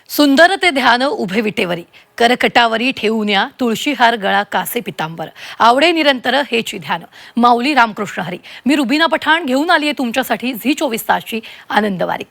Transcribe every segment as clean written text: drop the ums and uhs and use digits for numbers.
सुंदर ते ध्यान उभे विटेवरी करकटावरी ठेवून या तुळशीहार गळा कासे पितांबर आवडे निरंतर हेची ध्यान माऊली रामकृष्ण हरी. मी रुबीना पठाण घेऊन आली आहे तुमच्यासाठी झी 24 तासची आनंदवारी.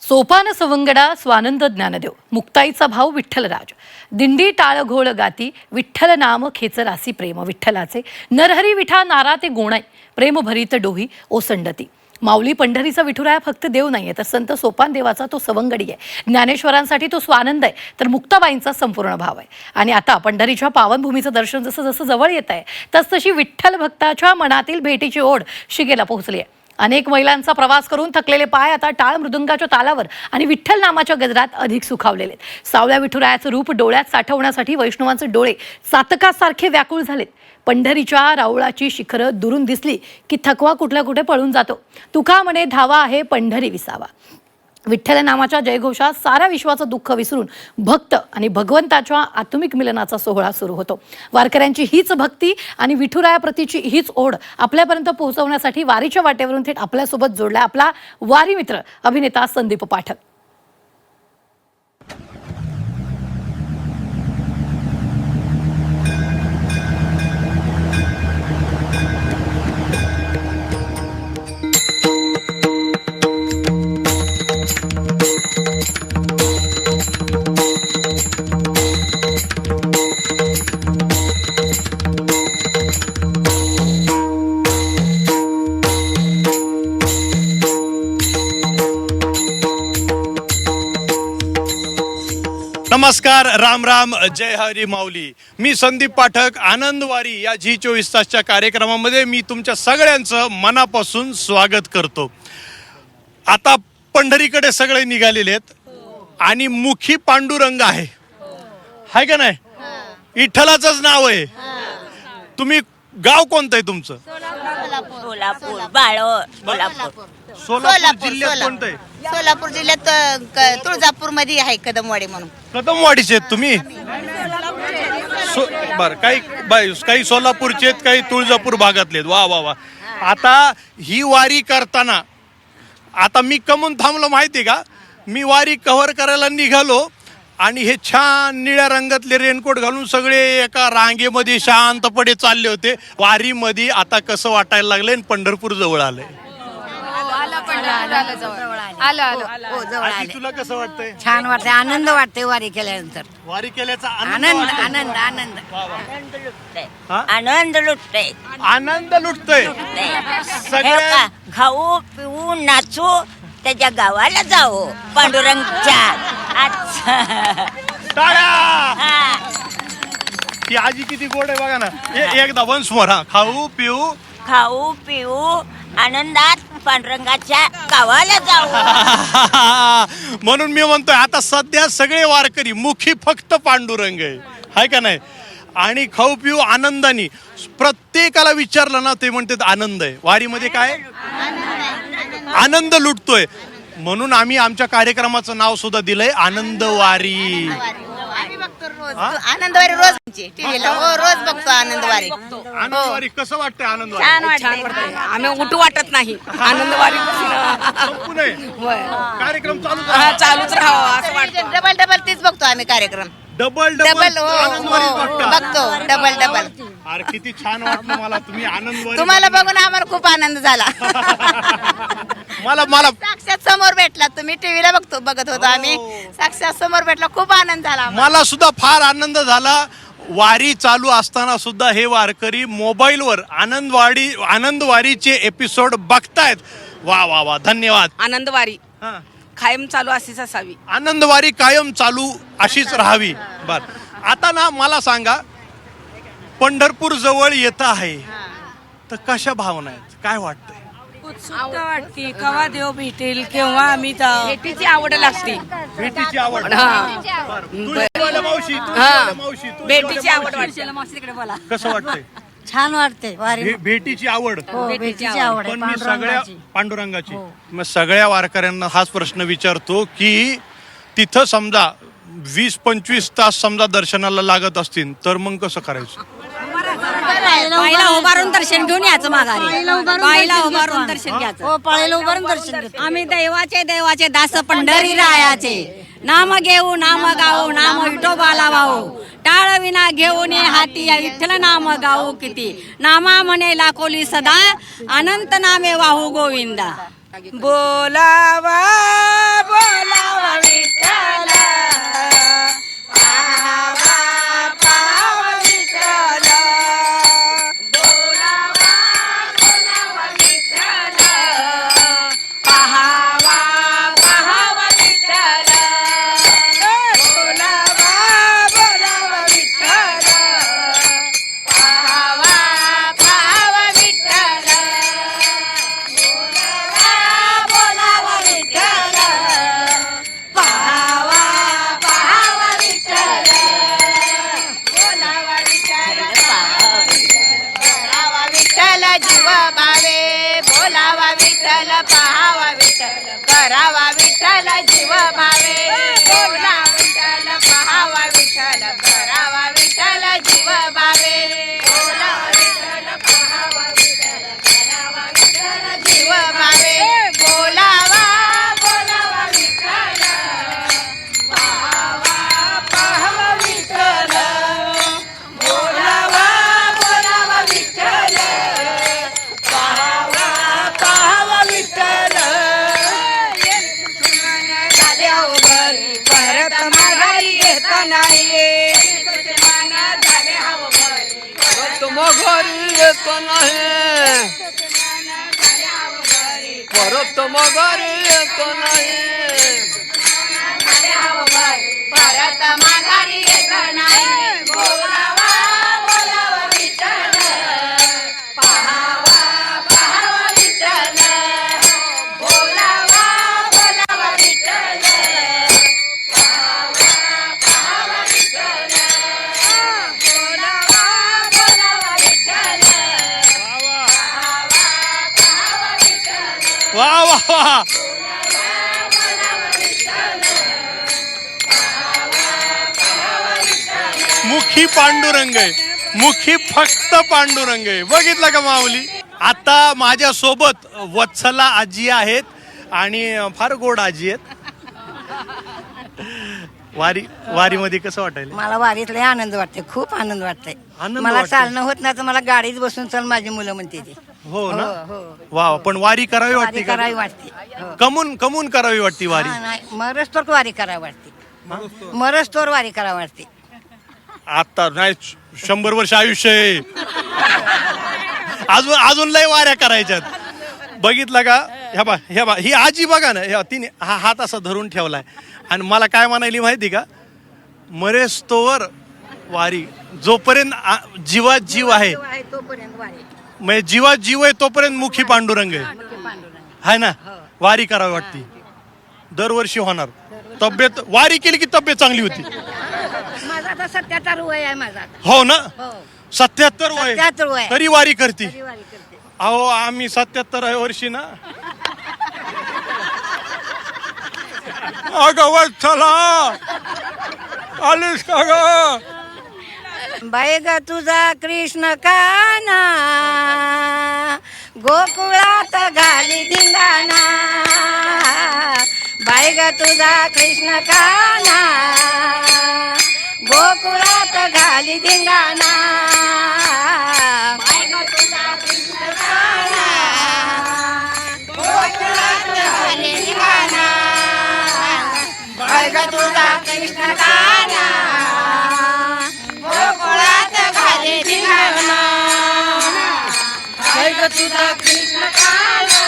सोपान सवंगडा स्वानंद ज्ञानदेव मुक्ताईचा भाव विठ्ठलराज दिंडी टाळ घोळ गाती विठ्ठल नाम खेचरासी प्रेम विठ्ठलाचे नरहरी विठा नारा ते गोणाई प्रेम भरीत डोही ओसंडती. माऊली पंढरीचा विठुराया फक्त देव नाहीये तर संत सोपान देवाचा तो सवंगडी आहे. ज्ञानेश्वरांसाठी तो स्वानंद आहे तर मुक्ताबाईंचा संपूर्ण भाव आहे. आणि आता पंढरीच्या पावनभूमीचं दर्शन जसं जसं जवळ येत आहे तसतशी विठ्ठल भक्ताच्या मनातील भेटीची ओढ शिगेला पोहोचली आहे. अनेक मैलांचा प्रवास करून थकलेले पाय आता टाळ मृदुंगाच्या तालावर आणि विठ्ठल नामाच्या गजरात अधिक सुखावलेले आहेत. सावळ्या विठुरायाचं रूप डोळ्यात साठवण्यासाठी वैष्णवांचे डोळे चातकासारखे व्याकुळ झालेत. पंढरीच्या राऊळाची शिखरं दुरून दिसली की थकवा कुठल्या कुठे पळून जातो. तुका म्हणे धावा आहे पंढरी विसावा. विठ्ठल नामाच्या जयघोषात साऱ्या विश्वाचं दुःख विसरून भक्त आणि भगवंताच्या आत्मिक मिलनाचा सोहळा सुरू होतो. वारकऱ्यांची हीच भक्ती आणि विठुरायाप्रतीची हीच ओढ आपल्यापर्यंत पोहोचवण्यासाठी वारीच्या वाटेवरून थेट आपल्यासोबत जोडला आपला वारी मित्र अभिनेता संदीप पाठक. नमस्कार, राम राम, जय हरी माऊली. मी संदीप पाठक आनंदवारी या झी 24 तासच्या कार्यक्रमामध्ये मी तुमच्या सगळ्यांचं मनापासून स्वागत करतो. आता पंढरीकडे सगळे निघालेले आहेत आणि मुखी पांडुरंग आहे, हाय का नाही? विठ्ठलाचंच नाव आहे. तुम्ही गाव कोणतं आहे तुमचं? सोलापूर बाळो सोलापूर जिल्ह्यात कोणतं आहे? सोलापूर जिल्ह्यात तुळजापूर मध्ये आहे कदमवाडी म्हणून. कदमवाडीचे आहेत तुम्ही? बर, काही सोलापूरचे आहेत, काही तुळजापूर भागातले आहेत. वा वा वा. आता ही वारी करताना आता मी कमून थांबलो माहिती का? मी वारी कव्हर करायला निघालो आणि हे छान निळ्या रंगातले रेनकोट घालून सगळे एका रांगेमध्ये शांतपणे चालले होते. वारीमध्ये आता कसं वाटायला लागलंय? पंढरपूर जवळ आलंय. आजी, तुला कसं वाटतंय? छान वाटतंय, आनंद वाटतंय वारी केल्यानंतर. वारी केल्याचा आनंद आनंद आनंद आनंद लुटतोय, आनंद लुटतोय. सगळ्या खाऊ पिऊ नाचू त्याच्या गावाला जाऊ पांडुरंगच्या. ती आजी किती गोड आहे बघा ना. एकदा वन्स मोर. हा, खाऊ पिऊ आनंदात पांडुरंगाच्या गावाला जाऊ. म्हणून मी म्हणतोय आता सध्या सगळे वारकरी मुखी फक्त पांडुरंग आहे, हाय का नाही? आणि खाऊ पिऊ आनंदाने. प्रत्येकाला विचारलं ना ते म्हणतात आनंद आहे. वारीमध्ये काय आनंद लुटतोय. म्हणून आम्ही आमच्या कार्यक्रमाचं नाव सुद्धा दिलंय आनंदवारी. आनंदवारी रोज टीव्हीला रोज बघतो. आनंदवारी आनंदवारी कसं वाटतंय? आनंदवारी छान वाटतंय. आम्ही उठू वाटत नाही. आनंदवारी कार्यक्रम चालूच राहावं असं वाटतं. डबल डबल तीच बघतो आम्ही कार्यक्रम. डबल बघतो डबल. अरे किती छान वाटलं मला. तुम्ही आनंदवारी तुम्हाला बघून आम्हाला खूप आनंद झाला. मला साक्षात समोर भेटला. तुम्ही टीव्हीला बघत होतो आम्ही, साक्षात समोर भेटला. खूप आनंद झाला. मला सुद्धा फार आनंद झाला. वारी चालू असताना सुद्धा हे वारकरी मोबाईलवर आनंदवारीचे एपिसोड बघतायत. वा वा वा, धन्यवाद. आनंदवारी कायम चालू अशीच असावी. आनंदवारी कायम चालू अशीच राहावी. बर, आता ना मला सांगा, पंढरपूर जवळ येत आहे तर कशा भावना आहेत? काय वाटतंय? उत्सुकता वाटते. केव्हा देव भेटेल, केव्हा आम्ही भेटीची आवड लागते. भेटीची आवड. भेटीची आवड वाटते. कसं वाटतंय? छान वाटते वारी. भेटीची आवड. भेटीची आवड. पण मी सगळ्या पांडुरंगाची मग सगळ्या वारकऱ्यांना हाच प्रश्न विचारतो की तिथं समजा 20-25 तास समजा दर्शनाला लागत असतील तर मग कसं करायचं? पायला उभारून दर्शन घेऊन यायचं माघारी. पायला उभारून दर्शन घ्यायचं. हो, पायला उभारून दर्शन घेतो. आम्ही देवाचे दास पंढरी रायाचे. नाम घेऊ नाम गाऊ नाम विठोबाला वाहू. टाळ विना घेऊन ये हाती या विठ्ठल नाम गाऊ किती. नामा म्हणे लाखोली सदा अनंत नामे वाहू गोविंदा. बोलावा बोलावा विठ्ठल पाहावा पाहावा विठ्ठल. बोलावा बोलावा विठ्ठल पाहावा पाहावा विठ्ठल. बोलावा बोलावा विठ्ठल पाहावा पाहावा विठ्ठल. बोलावा विठ्ठल पाहावा पाहावा विठ्ठल. बोलावा विठ्ठल बोलावा विठ्ठल जीव भावे. बोलावा विठ्ठल पाहावा विठ्ठल करावा विठ्ठल जीव भावे. बोला विठ्ठल पाहावा विठ्ठल करावा विठ्ठल जीव भावे. बोला विठ्ठल पाहावा विठ्ठल करावा विठ्ठल जीव भावे. बोलावा बोलावा विठ्ठल पाहावा पाहावा विठ्ठल. बोलावा बोलावा विठ्ठल पाहावा पाहावा विठ्ठल. झाल्यावर घरी परत माघारी येत नाही. परत माघारी येत नाही. परत माघारी येत नाही. परत माघारी येत नाही. बोलावा बोलावा विठ्ठल पाहावा पाहावा विठ्ठल. बोलावा बोलावा विठ्ठल पाहावा पाहावा विठ्ठल. बोलावा बोलावा विठ्ठल पाहावा पाहावा विठ्ठल. वा वा वा. मुखी पांडुरंग आहे. मुखी फक्त पांडुरंग आहे. बघितलं का माऊली? आता माझ्या सोबत वत्सला आजी आहेत आणि फार गोड आजी आहेत. वारीमध्ये कसं वाटायला? मला वारीत लय आनंद वाटते. खूप आनंद वाटते. आनंद मला वाटते. चालणं होत नाही तर मला गाडीत बसून चल माझी मुलं म्हणते ती. हो ना. हो. वा. पण वारी करावी वारी वाटते का? करावी वाटते. हो. कमून कमून करावी वाटते वारी? हा, नाही मरस्तोर वारी करावी वाटते. मरस्तोर वारी करावी वाटते. आता नाही 100 वर्ष आयुष्य आहे. अजून लय वाऱ्या करायच्यात. बघितलं का? ह्या बा ही आजी बघा ना. तिने हा हात असा धरून ठेवलाय आणि मला काय म्हणायली माहिती का? मरेस्तोवर वारी. जोपर्यंत जीवात जीव आहे तोपर्यंत वारी. म्हणजे जीवात जीव आहे तोपर्यंत मुखी पांडुरंग आहे. हाय ना. वारी करावी वाटते. दरवर्षी होणार. तब्येत वारी केली की तब्येत चांगली होती. माझा आता 77 वय आहे माझा. हो ना. हो. 77 वय 77 वय. तरी वारी करते. वारी करते. अहो आम्ही 77 वर्षी ना. अगं वत्सला आलीस का ग? बाई ग तुझा कृष्ण काना गोकुळात घाली धिंगाणा. बाई ग तुझा कृष्ण काना गोकुळात घाली धिंगाणा. बाई ग तुझा कृष्ण काना गोकुळात घाली धिंगाणा. बाई ग तुझा कृष्ण काना गोकुळात घाली धिंगाणा. बाई ग तुझा कृष्ण काना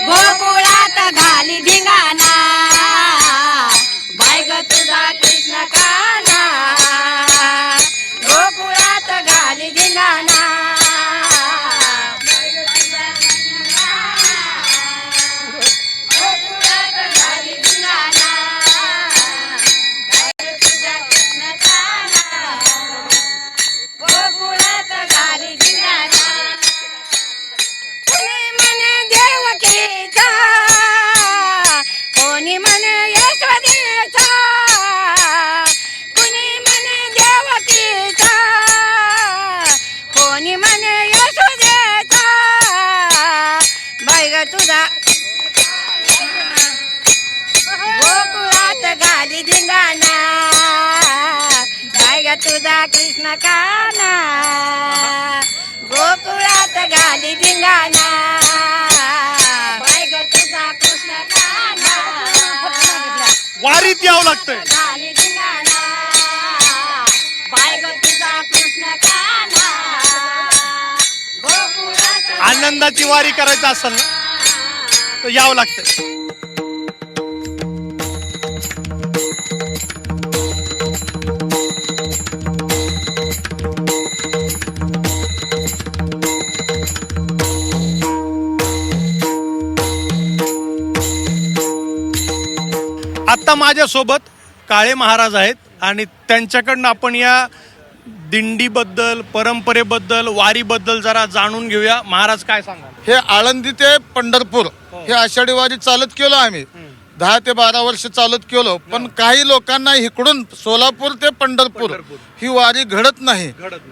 गोकुळात घाली धिंगाणा. बाई ग तुझा कृष्ण काना गोकुळात घाली धिंगाणा. गोकुळात घाली धिंगाणा. गोकुळात घाली धिंगाणा. कुणी म्हणे देवकीचा तुझा कृष्ण काना गोकुळात घाली धिंगाणा बाय ग तुझा कृष्ण काना वारीत यावं लागतंय. घाली धिंगाणा बाय ग तुझा कृष्ण काना गोकुळात आनंदाची वारी करायची असेल ना तर यावं लागतंय. आता माझ्यासोबत काळे महाराज आहेत आणि त्यांच्याकडनं आपण या दिंडीबद्दल, परंपरेबद्दल, वारीबद्दल जरा जाणून घेऊया. महाराज काय सांगा? हे आळंदी ते पंढरपूर हे आषाढी वारी चालत केलो आम्ही 10 ते 12 वर्ष चालत केलो. पण काही लोकांना इकडून सोलापूर ते पंढरपूर ही वारी घडत नाही.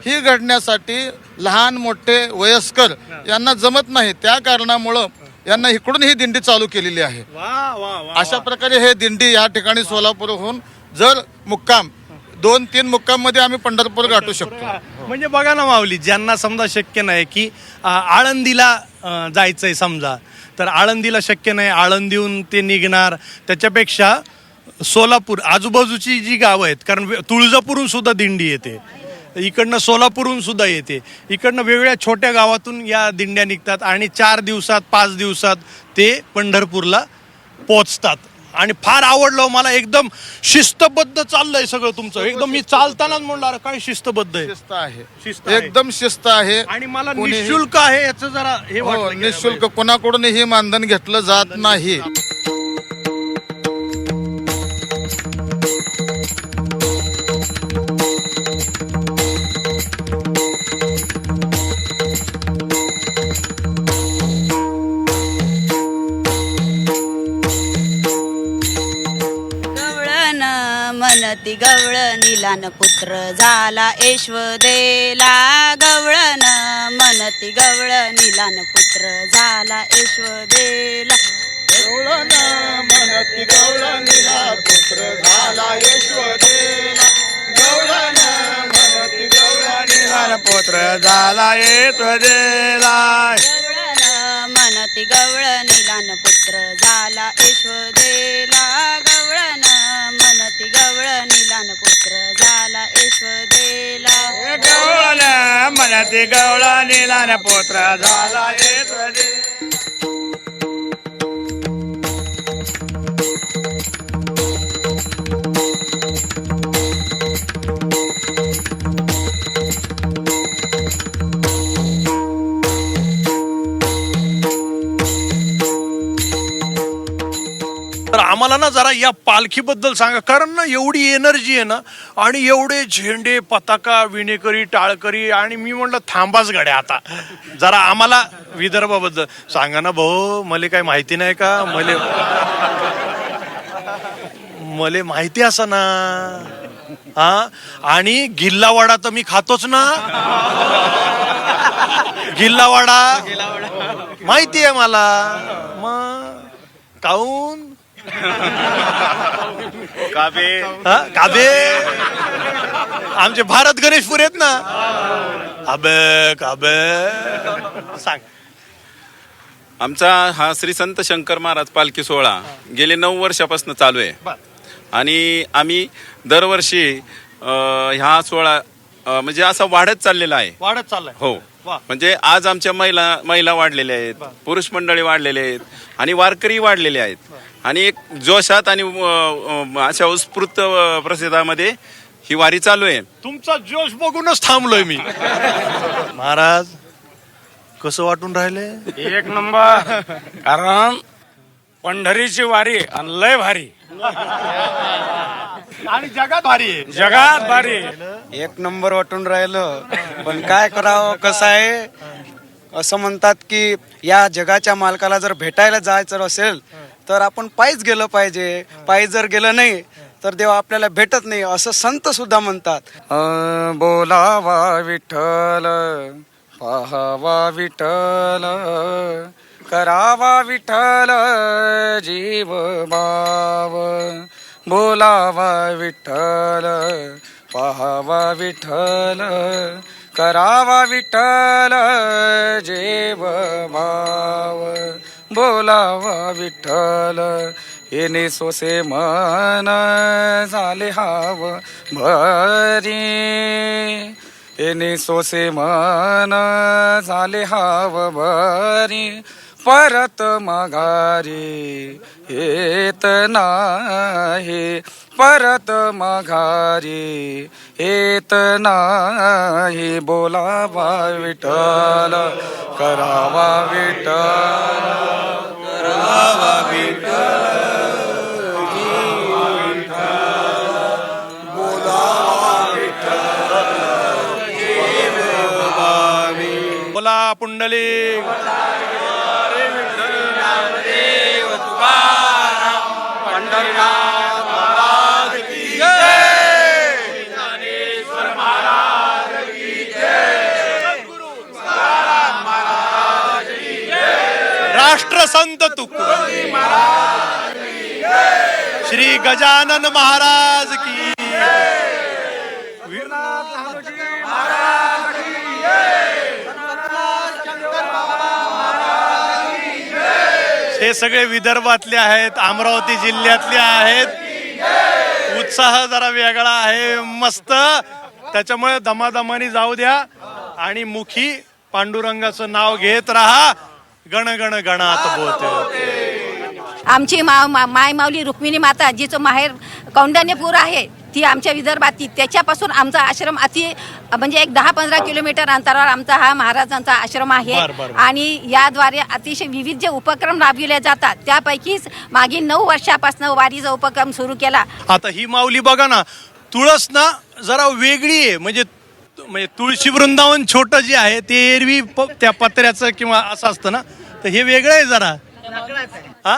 ही घडण्यासाठी लहान मोठे वयस्कर यांना जमत नाही. त्या कारणामुळं यांना इकडून ही दिंडी चालू केलेली आहे. अशा प्रकारे हे दिंडी या ठिकाणी सोलापूरहून जर मुक्काम 2-3 मुक्काम मध्ये आम्ही पंढरपूर गाठू शकतो. म्हणजे बघा ना माऊली, ज्यांना समजा शक्य नाही की आळंदीला जायचंय समजा, तर आळंदीला शक्य नाही, आळंदीहून ते निघणार, त्याच्यापेक्षा सोलापूर आजूबाजूची जी गावं आहेत, कारण तुळजापूरहून सुद्धा दिंडी येते, इकडनं सोलापूरहून सुद्धा येते, इकडनं वेगवेगळ्या छोट्या गावातून या दिंड्या निघतात आणि 4 दिवसात 5 दिवसात ते पंढरपूरला पोचतात. आणि फार आवडलं मला, एकदम शिस्तबद्ध चाललंय सगळं तुमचं. एकदम मी चालतानाच म्हणणार काय शिस्तबद्ध आहे. शिस्त आहे, शिस्त आहे. एकदम शिस्त आहे. आणि मला कोणीही- निशुल्क आहे याचं जरा हे हो, वाटलं की निशुल्क कोणाकडूनही मानधन घेतलं जात नाही. गवळण म्हणती गवळ निलान पुत्र झाला ऐश्वदेला गवळण म्हणती गवळ निलान पुत्र झाला ऐश्वदेला गवळण म्हणती गवळ निला पुत्र झाला ऐश्वदेला गवळण म्हणती गवळ निला पुत्र झाला ऐश्वदेला गवळण म्हणती गवळ निलान पुत्र झाला ऐश्वदेला गवळण म्हणती गवळ निलान पुत्र झाला ऐश्वदेला गवळण म्हणती गवळ निला पुत्र झाला ऐश्वदेला. तर आम्हाला ना जरा या पालखीबद्दल सांगा, कारण ना एवढी एनर्जी आहे ना आणि एवढे झेंडे, पताका, विणेकरी, टाळकरी, आणि मी म्हणलं थांबाच गड्या आता जरा आम्हाला विदर्भाबद्दल सांगा ना भाऊ. मले काय माहिती नाही का? मले माहिती असं ना. हा, आणि गिल्लावाडा तर मी खातोच ना. गिल्लावाडा माहिती आहे मला. मग काऊन काबे आमचे भारत गणेशपूर आहेत ना. काबे सांग. आमचा हा श्री संत शंकर महाराज पालखी सोहळा गेले 9 वर्षापासून चालू आहे. आणि आम्ही दरवर्षी ह्या सोहळा म्हणजे असा वाढत चाललेला आहे. वाढत चाललाय. हो, म्हणजे आज आमच्या महिला वाढलेल्या आहेत, पुरुष मंडळी वाढलेले आहेत आणि वारकरी वाढलेले आहेत. आणि एक जोशात आणि अशा उत्स्फूर्त प्रसिद्धामध्ये ही वारी चालू आहे. तुमचा जोश बघूनच थांबलोय मी. महाराज कसं वाटून राहिले? 1 नंबर. कारण पंढरीची वारी आणि लय भारी, आणि जगात भारी आहे. जगात भारी. 1 नंबर वाटून राहिलं. पण काय करावं, कसं आहे, असं म्हणतात की या जगाच्या मालकाला जर भेटायला जायचं असेल तर आपण पायीच गेलं पाहिजे. पायी जर गेलं नाही तर देव आपल्याला भेटत नाही, असं संत सुद्धा म्हणतात. बोलावा विठ्ठल, पाहावा विठ्ठल, करावा विठ्ठल जीव भाव. बोलावा विठ्ठल, पाहावा विठ्ठल करावा विठ्ठल जेव भाव बोलावा विठ्ठल येणे सोसे मन झाले हाव भरी येणे सोसे मन झाले हाव भरी परत माघारी येत नाही परत माघारी येत नाही बोलावा विठ्ठल करावा विठ्ठल करावा विठ्ठल बोला पुंडली राष्ट्रसंत तुकोबा श्री गजानन महाराज की हे सगळे विदर्भातले आहेत, अमरावती जिल्ह्यातले आहेत. उत्साह जरा वेगळा आहे, मस्त. त्याच्यामुळे दमादमाने जाऊ द्या आणि मुखी पांडुरंगाचं नाव घेत राहा. गण गण गणात बोलते. आमची माय माऊली रुक्मिणी माता जिचं माहेर कौंडण्यपूर आहे ती आमच्या विदर्भात त्याच्यापासून आमचा आश्रम म्हणजे एक 10-15 किलोमीटर अंतरावर आमचा हा महाराजांचा आश्रम आहे. आणि याद्वारे अतिशय विविध जे उपक्रम राबविले जातात त्यापैकीच मागील 9 वर्षापासून वारीचा उपक्रम सुरू केला. आता ही माऊली बघा ना, तुळस ना जरा वेगळी आहे. म्हणजे तुळशी वृंदावन छोटं जे आहे ते एरवी त्या पत्र्याचं किंवा असं असतं ना, तर हे वेगळं आहे जरा. हा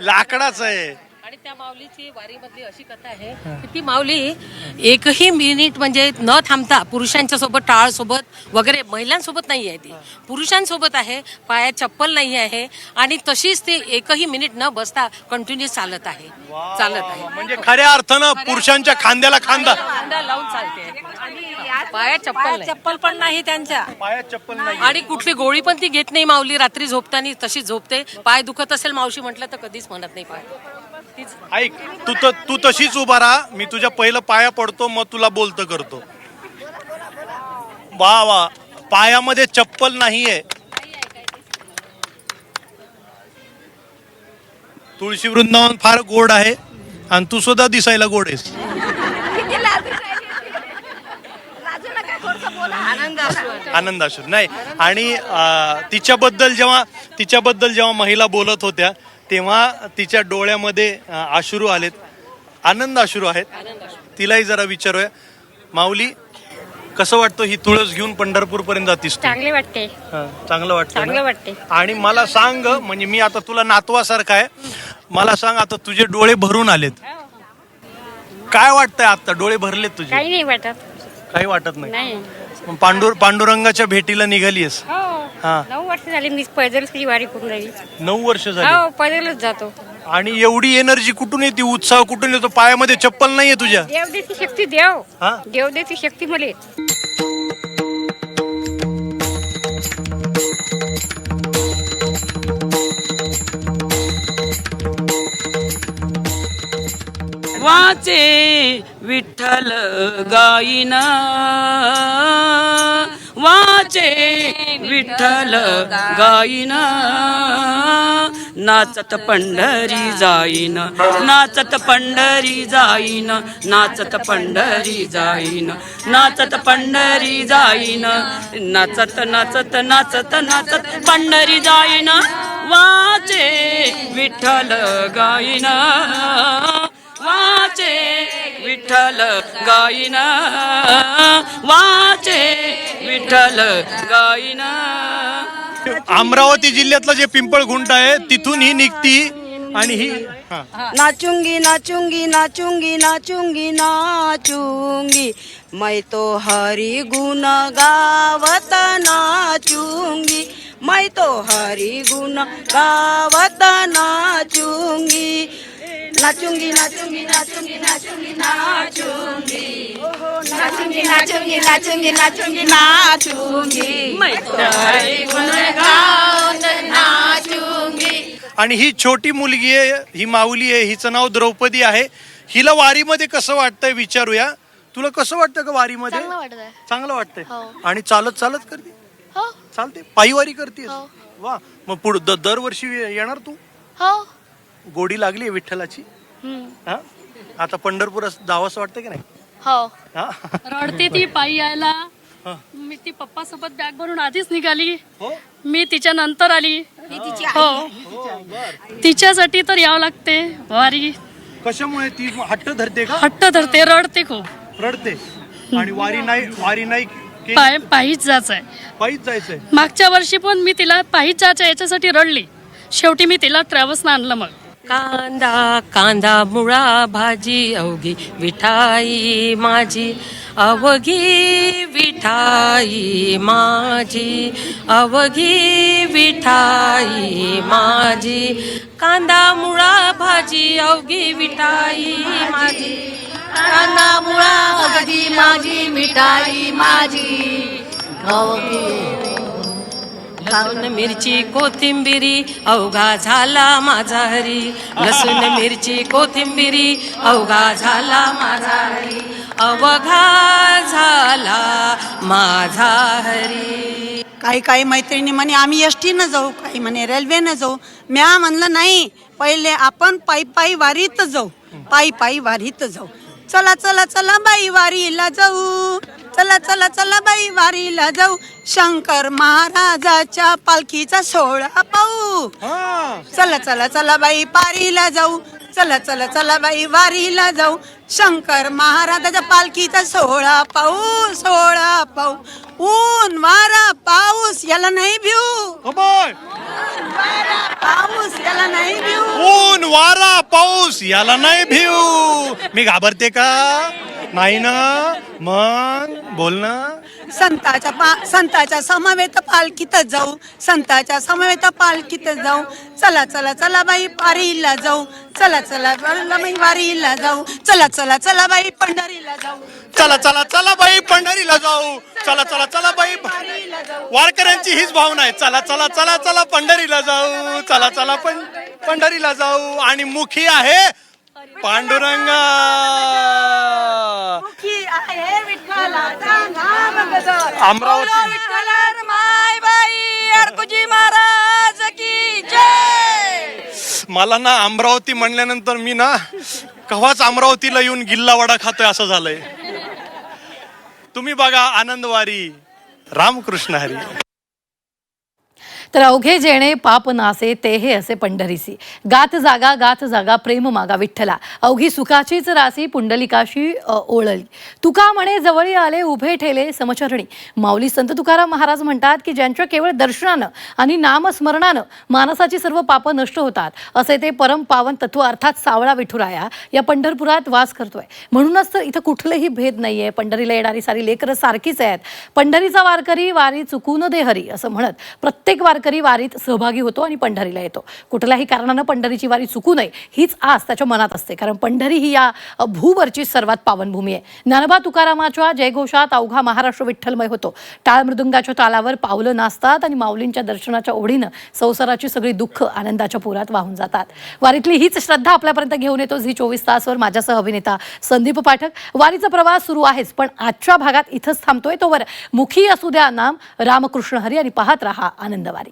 लाकडाचं आहे. आणि त्या माऊलीची वारीमधली अशी कथा आहे की ती माऊली एकही मिनिट म्हणजे न थांबता पुरुषांच्या सोबत टाळ सोबत वगैरे महिलांसोबत नाही आहे, ती पुरुषांसोबत आहे. पायात चप्पल नाही आहे आणि तशीच ती एकही मिनिट न बसता कंटिन्यू चालत आहे. म्हणजे खऱ्या अर्थानं पुरुषांच्या खांद्याला खांदा लावून चालते. पायात चप्पल पण नाही त्यांच्या, पायात चप्पल नाही. आणि कुठली गोळी पण ती घेत नाही माऊली. रात्री झोपताना तशी झोपते. पाय दुखत असेल मावशी म्हटलं तर कधीच म्हणत नाही पाय. ऐक, तू तशीच उभा राहा. मी तुझ्या पहिलं पाया पडतो, मग तुला बोलतं करतो. वा वा, पायामध्ये चप्पल नाहीये. तुळशी वृंदावन फार गोड आहे आणि तू सुद्धा दिसायला गोड आहेस. आनंद अश्रू नाही. आणि तिच्याबद्दल जेव्हा महिला बोलत होत्या तेव्हा तिच्या डोळ्यामध्ये अश्रू आलेत, आनंद अश्रू आहेत. तिलाही जरा विचारूया. माऊली, कसं वाटतं ही तुळस घेऊन पंढरपूर पर्यंत जातीस? चांगले वाटते. चांगलं वाटते. आणि मला सांग, म्हणजे मी आता तुला नातवासारखा आहे, मला सांग, आता तुझे डोळे भरून आलेत, काय वाटतंय? आता डोळे भरलेत तुझे? काही नाही वाटत. काही वाटत नाही. नाही. पांडुरंगाच्या भेटीला निघालीस? हा, 9 वर्ष झाली मी पैदलची वारी करून राहिली. 9 वर्ष झाली? हो, पैदलच जातो. आणि एवढी एनर्जी कुठून येते, उत्साह कुठून येतो? पायामध्ये चप्पल नाहीये तुझ्या? देव देती शक्ती, देव देती शक्ती मले. वाचे विठ्ठल गाईना, वाचे विठ्ठल गाईना, नाचत पंढरी जाईन, नाचत पंढरी जाईन, नाचत पंढरी जाईन, नाचत पंढरी जाईन, नाचत नाचत नाचत नाचत पंढरी जाईन, वाचे विठ्ठल गाईना, वाचे विठ्ठल गाईना, वाचे विठ्ठल गाईना. अमरावती जिल्ह्यातलं जे पिंपळखुंट आहे तिथून ही निघती. आणि ही नाचूंगी नाचूंगी नाचूंगी नाचूंगी नाचूंगी, मैं तो हरि गुण गावत नाचूंगी, मैं तो हरि गुण गावत नाचूंगी, नाचूंगी नाचूंगी नाचूंगी नाचूंगी नाचूंगी, नाचूंगी नाचूंगी नाचूंगी नाचूंगी आणि ही छोटी मुलगी आहे, ही माऊली आहे, हिचं नाव द्रौपदी आहे. हिला वारीमध्ये कसं वाटतंय विचारूया. तुला कसं वाटतं का वारीमध्ये? चांगलं वाटतंय. आणि चालत चालत करते? चालते, पायी वारी करते. वा, मग पुढे दरवर्षी येणार तू? गोडी लागली विठ्ठलाची. हा, आता पंढरपुरात जावंसं वाटतं की नाही? हा? रडते ती पायी यायला. मी ती पप्पा सोबत बॅग भरून आधीच निघाली. मी तिच्या नंतर आली. हो, तिच्यासाठी तर यावं लागते वारी. कशामुळे? ती हट्ट धरते का? हट्ट धरते, रडते खूप. रडते. आणि वारी नाही पायीच जायचंय. पायीच जायचंय. मागच्या वर्षी पण मी तिला पायीच जायचं याच्यासाठी रडली. शेवटी मी तिला ट्रॅव्हल्सनं आणलं. मग कांदा कांदा मुळा भाजी अवघी विठाई माझी, अवघी विठाई माझी, अवघी विठाई माझी. कांदा मुळा भाजी अवघी विठाई माझी, कांदा मुळा अवघी माझी मिठाई माझी, लसूण मिरची कोथिंबिरी अवघा झाला माझा हरी. लसूण मिरची कोथिंबिरी अवघा झाला माझा हरी, अवघा झाला माझा हरी. काही मैत्रिणी म्हणे आम्ही एसटीनं जाऊ, काही म्हणे रेल्वेनं जाऊ. म्या म्हणलं नाही, पहिले आपण पायी वारीत जाऊ, पायी वारीत जाऊ. चला चला चला बाई वारीला जाऊ, चला चला चला बाई वारीला जाऊ. शंकर महाराजाच्या पालखीचा सोहळा पाहू. चला चला चला बाई पारीला जाऊ, चला चला चला बाई वारीला जाऊ. शंकर महाराजाच्या पालखीचा सोहळा पाहू, सोहळा पाहू. ऊन वारा पाऊस याला नाही भिऊ, पाऊस याला नाही भिऊ. ऊन वारा पाऊस याला नाही भिऊ. मी घाबरते का? नाही ना. मग बोल ना. संताच्या समवेत पालखीत जाऊ, संताच्या समवेत पालखीत जाऊ. चला चला चला बाई पारीला जाऊ, चला चला बाई वारीला जाऊ. चला चला चला बाई पंढरीला जाऊ, चला चला चला बाई पंढरीला जाऊ. चला चला चला बाई. वारकऱ्यांची हीच भावना आहे. चला चला चला चला पंढरीला जाऊ, चला चला पंढरीला जाऊ. आणि मुखी आहे पांडुरंगा. अमरावती माय बाई अडकुजी महाराज की जय. मला ना अमरावती म्हणल्यानंतर मी ना कव्हाच अमरावतीला येऊन गिल्ला वडा खातोय असं झालंय. तुम्ही बघा आनंदवारी. रामकृष्ण हरी. तर अवघे जेणे पाप नासे ते हे असे पंढरीसी. गात जागा प्रेम मागा विठ्ठला. अवघी सुखाचीच रासी पुंडलिकाशी ओळली. तुका म्हणे जवळी आले उभे ठेले समचरणी. माऊली संत तुकाराम महाराज म्हणतात की ज्यांच्या केवळ दर्शनानं आणि नामस्मरणानं मानसाची सर्व पापं नष्ट होतात, असे ते परम पावन तत्व अर्थात सावळा विठुराया या पंढरपुरात वास करतोय. म्हणूनच तर इथं कुठलेही भेद नाहीये. पंढरीला येणारी सारी लेकरं सारखीच आहेत. पंढरीचा वारकरी वारी चुकून दे हरी असं म्हणत प्रत्येक वारकरी वारीत सहभागी होतो आणि पंढरीला येतो. कुठल्याही कारणानं पंढरीची वारी चुकू नये हीच आस त्याच्या मनात असते. कारण पंढरी ही या भूवरची सर्वात पावनभूमी आहे. ज्ञानोबा तुकारामाच्या जयघोषात अवघा महाराष्ट्र विठ्ठलमय होतो. टाळ मृदुंगाच्या तालावर पावलं नाचतात आणि माऊलींच्या दर्शनाच्या ओढीनं संसाराची सगळी दुःख आनंदाच्या पुरात वाहून जातात. वारीतली हीच श्रद्धा आपल्यापर्यंत घेऊन येतो झी 24 तासवर माझ्यासह अभिनेता संदीप पाठक. वारीचा प्रवास सुरू आहेच, पण आजच्या भागात इथंच थांबतोय. तोवर मुखी असू द्या नाम रामकृष्ण हरी आणि पाहत रहा आनंदवारी.